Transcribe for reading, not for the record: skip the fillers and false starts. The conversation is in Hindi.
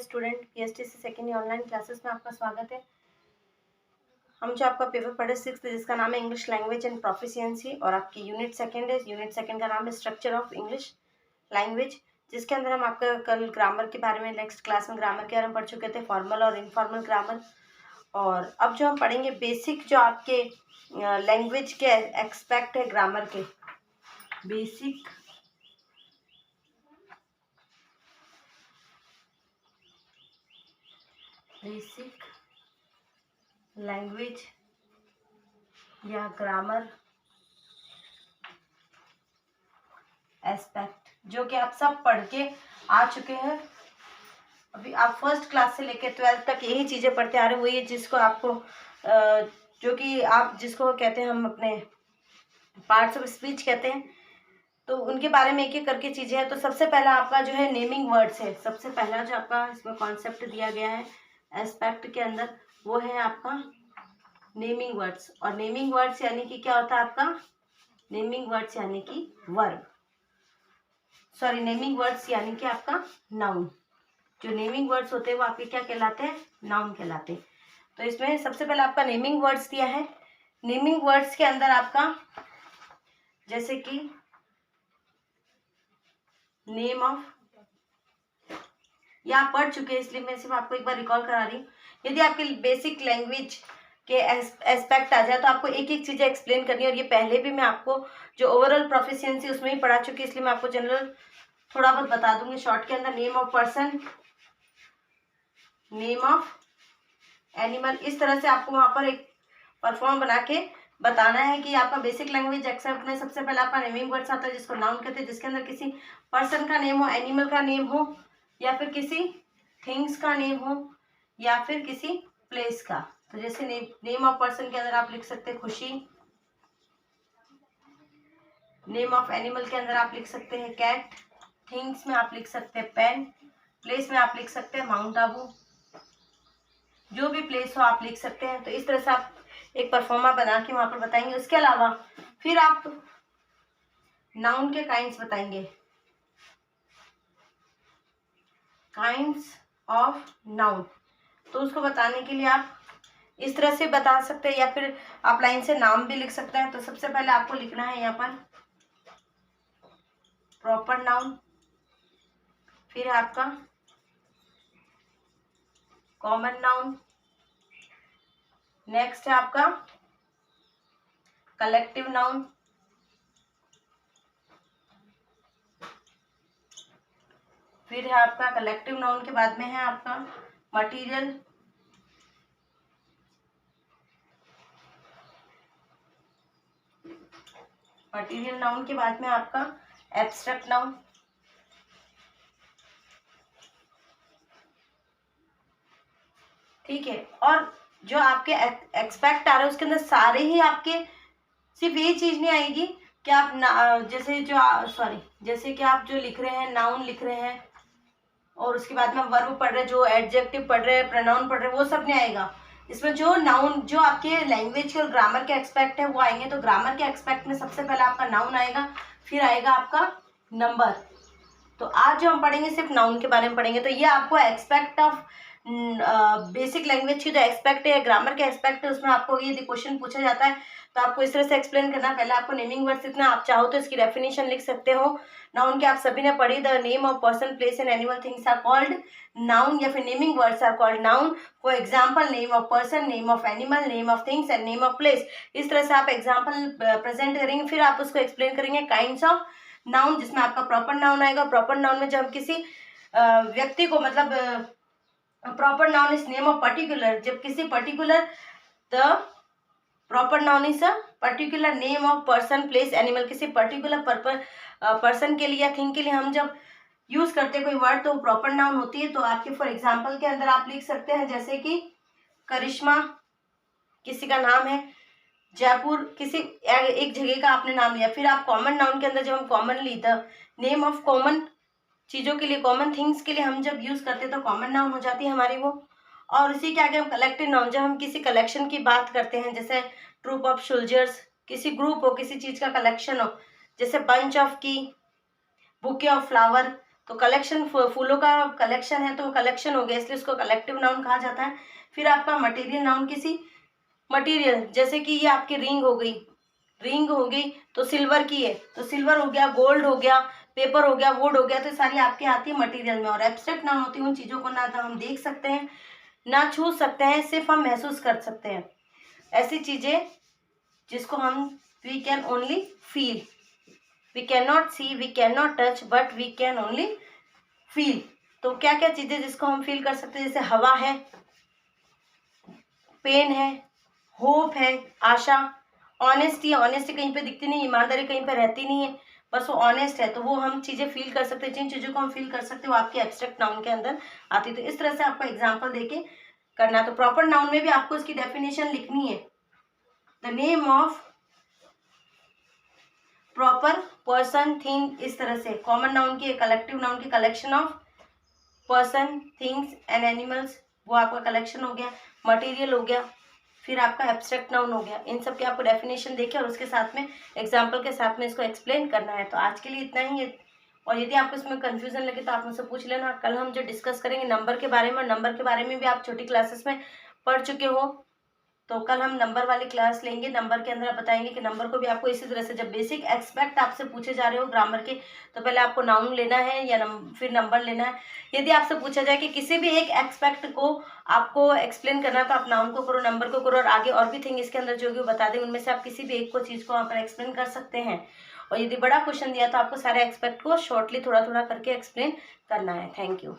Student, PSTC second year online classes में आपका स्वागत है। हम जो आपका पेपर पढ़े 6th जिसका नाम है इंग्लिश लैंग्वेज एंड प्रोफिशिएंसी, और आपकी यूनिट सेकंड है। यूनिट सेकंड का नाम है स्ट्रक्चर ऑफ इंग्लिश लैंग्वेज, जिसके अंदर हम आपका कल ग्रामर के बारे में, नेक्स्ट क्लास में ग्रामर के बारे में पढ़ चुके थे, फॉर्मल और इनफॉर्मल ग्रामर। और अब जो हम पढ़ेंगे बेसिक जो आपके लैंग्वेज के एक्सपेक्ट है ग्रामर के, बेसिक लैंग्वेज या ग्रामर एस्पेक्ट, जो कि आप सब पढ़ के आ चुके हैं। अभी आप फर्स्ट क्लास से लेकर 12th तक यही चीज़ें पढ़ते आ रहे हैं। वही है जिसको आपको जो कि आप जिसको कहते हैं हम अपने पार्ट्स ऑफ स्पीच कहते हैं, तो उनके बारे में एक एक करके चीज़ें हैं। तो सबसे पहला आपका जो है नेमिंग वर्ड्स है। सबसे पहला जो आपका इसमें कॉन्सेप्ट दिया गया है एस्पेक्ट के अंदर, वो है आपका नेमिंग वर्ड्स। और नेमिंग वर्ड्स यानी कि क्या होता है आपका, नेमिंग वर्ड्स यानी कि वर्ब, सॉरी नेमिंग वर्ड्स यानी कि आपका नाउन। जो नेमिंग वर्ड्स होते हैं वो आपके क्या कहलाते हैं, नाउन कहलाते हैं। तो इसमें सबसे पहले आपका नेमिंग वर्ड्स दिया है। नेमिंग वर्ड्स के अंदर आपका जैसे कि नेम ऑफ, या आप पढ़ चुके हैं इसलिए मैं सिर्फ आपको एक बार रिकॉल करा रही हूँ। यदि आपके बेसिक लैंग्वेज के एस्पेक्ट आ जाए तो आपको एक एक चीज़ें एक्सप्लेन करनी है। और ये पहले भी मैं आपको जो ओवरऑल प्रोफिशिएंसी उसमें ही पढ़ा चुकी, इसलिए मैं आपको जनरल थोड़ा बहुत बता दूंगी शॉर्ट के अंदर। Name of person, name of animal, इस तरह से आपको वहाँ पर एक परफॉर्म बना के बताना है कि आपका बेसिक लैंग्वेज एक्सेप्ट में सबसे पहले आपका नेमिंग वर्ड्स आता है जिसको नाउन कहते हैं, जिसके अंदर किसी पर्सन का नेम हो, एनिमल का नेम हो, या फिर किसी थिंग्स का नेम हो, या फिर किसी प्लेस का। तो जैसे नेम ऑफ पर्सन के अंदर आप लिख सकते हैं खुशी, नेम ऑफ एनिमल के अंदर आप लिख सकते हैं कैट, थिंग्स में आप लिख सकते हैं पेन, प्लेस में आप लिख सकते हैं माउंट आबू, जो भी प्लेस हो आप लिख सकते हैं। तो इस तरह से आप एक परफॉर्मा बना के वहां पर बताएंगे। उसके अलावा फिर आप नाउन के काइंड्स बताएंगे, काइंड्स ऑफ नाउन। तो उसको बताने के लिए आप इस तरह से बता सकते हैं, या फिर आप लाइन से नाम भी लिख सकते हैं। तो सबसे पहले आपको लिखना है यहाँ पर प्रॉपर नाउन, फिर आपका कॉमन नाउन, नेक्स्ट है आपका कलेक्टिव नाउन, फिर है आपका कलेक्टिव नाउन के बाद में है आपका मटीरियल, मटीरियल नाउन के बाद में आपका एब्स्ट्रैक्ट नाउन, ठीक है। और जो आपके एक्सपेक्ट आ रहे हैं उसके अंदर सारे ही आपके, सिर्फ ये चीज नहीं आएगी कि आप जैसे कि आप जो लिख रहे हैं नाउन लिख रहे हैं और उसके बाद में वर्ब पढ़ रहे हैं, जो एडजेक्टिव पढ़ रहे हैं, प्रोनाउन पढ़ रहे हैं, वो सब नहीं आएगा इसमें। जो नाउन, जो आपके लैंग्वेज के और ग्रामर के एक्सपेक्ट है वो आएंगे। तो ग्रामर के एक्सपेक्ट में सबसे पहले आपका नाउन आएगा, फिर आएगा आपका नंबर। तो आज जो हम पढ़ेंगे सिर्फ नाउन के बारे में पढ़ेंगे। तो ये आपको एक्सपेक्ट ऑफ बेसिक लैंग्वेज की जो एक्सपेक्ट है, ग्रामर के एक्सपेक्ट है, उसमें आपको ये क्वेश्चन पूछा जाता है तो आपको इस तरह से एक्सप्लेन करना है। पहले आपको नेमिंग वर्ड्स लिखना, आप चाहो तो इसकी डेफिनेशन लिख सकते हो। नाउन के आप सभी ने पढ़ी, the name of person, place and animal things are called noun, या फिर naming words are called noun. For example name of person, name of animal, name of things and name of place. इस तरह से आप एग्जाम्पल प्रेजेंट करेंगे, फिर आप उसको एक्सप्लेन करेंगे। काइंड्स ऑफ नाउन, जिसमें आपका प्रॉपर नाउन आएगा। प्रॉपर नाउन में जब हम किसी व्यक्ति को, मतलब proper noun is name of particular, जब किसी particular, the proper noun is a particular name of person, place, animal. किसी पर्टिकुलर पर्सन के लिए या थिंग के लिए हम जब यूज करते हैं कोई वर्ड तो प्रॉपर नाउन होती है। तो आपके फॉर एग्जाम्पल के अंदर आप लिख सकते हैं जैसे कि करिश्मा किसी का नाम है, जयपुर किसी एक जगह का आपने नाम लिया। फिर आप कॉमन नाउन के अंदर जब हम commonly, the name of common चीज़ों के लिए, कॉमन थिंग्स के लिए हम जब यूज करते हैं तो कॉमन नाउन हो जाती है हमारी वो। और इसी के आगे हम कलेक्टिव नाउन, जब हम किसी कलेक्शन की बात करते हैं, जैसे ट्रूप ऑफ सोल्जर्स, किसी ग्रुप हो, किसी चीज का कलेक्शन हो, जैसे बंच ऑफ की, बुके ऑफ फ्लावर, तो कलेक्शन, फूलों का कलेक्शन है तो कलेक्शन हो गया, इसलिए उसको कलेक्टिव नाउन कहा जाता है। फिर आपका मटेरियल नाउन, किसी मटेरियल, जैसे कि ये आपकी रिंग हो गई, रिंग हो गई तो सिल्वर की है तो सिल्वर हो गया, गोल्ड हो गया, पेपर हो गया, वुड हो गया, तो सारी आपके आती है मटेरियल में। और एब्स्ट्रैक्ट नाउन होती है उन चीज़ों को ना तो हम देख सकते हैं ना छू सकते हैं, सिर्फ हम महसूस कर सकते हैं। ऐसी चीज़ें जिसको हम we can only feel, we can not see, we can not touch, but we can only feel. तो क्या क्या चीज़ें जिसको हम फील कर सकते हैं, जैसे हवा है, पेन है, होप है, आशा, ऑनेस्टी है, ऑनेस्टी कहीं पे दिखती नहीं, ईमानदारी कहीं पे रहती नहीं है, बस वो ऑनेस्ट है, तो वो हम चीज़ें फील कर सकते हैं। जिन चीज़ों को हम फील कर सकते हैं वो आपके एब्स्ट्रैक्ट नाउन के अंदर आती है। तो इस तरह से आपको एग्जाम्पल देके करना है। तो प्रॉपर नाउन में भी आपको इसकी डेफिनेशन लिखनी है। The name of proper person, thing, इस तरह से कॉमन नाउन की, कलेक्टिव नाउन की collection of person, things and animals, वो आपका कलेक्शन हो गया। मटेरियल हो गया, फिर आपका एब्स्ट्रैक्ट नाउन हो गया। इन सब की आपको डेफिनेशन देखे और उसके साथ में एग्जाम्पल के साथ में इसको एक्सप्लेन करना है। तो आज के लिए इतना ही है, और यदि आपको इसमें कंफ्यूजन लगे तो आप मुझसे पूछ लेना। कल हम जो डिस्कस करेंगे नंबर के बारे में, नंबर के बारे में भी आप छोटी क्लासेस में पढ़ चुके हो, तो कल हम नंबर वाली क्लास लेंगे। नंबर के अंदर आप बताएंगे कि नंबर को भी आपको इसी तरह से, जब बेसिक एक्सपेक्ट आपसे पूछे जा रहे हो ग्रामर के, तो पहले आपको नाउन लेना है या फिर नंबर लेना है। यदि आपसे पूछा जाए कि किसी भी एक एक्सपेक्ट को आपको एक्सप्लेन करना, तो आप नाउन को करो, नंबर को करो, और आगे और भी थिंग इसके अंदर जो भी बता दें, उनमें से आप किसी भी एक को चीज़ को आप एक्सप्लेन कर सकते हैं। और यदि बड़ा क्वेश्चन दिया तो आपको सारे एक्सपेक्ट को शॉर्टली थोड़ा थोड़ा करके एक्सप्लेन करना है। Thank you.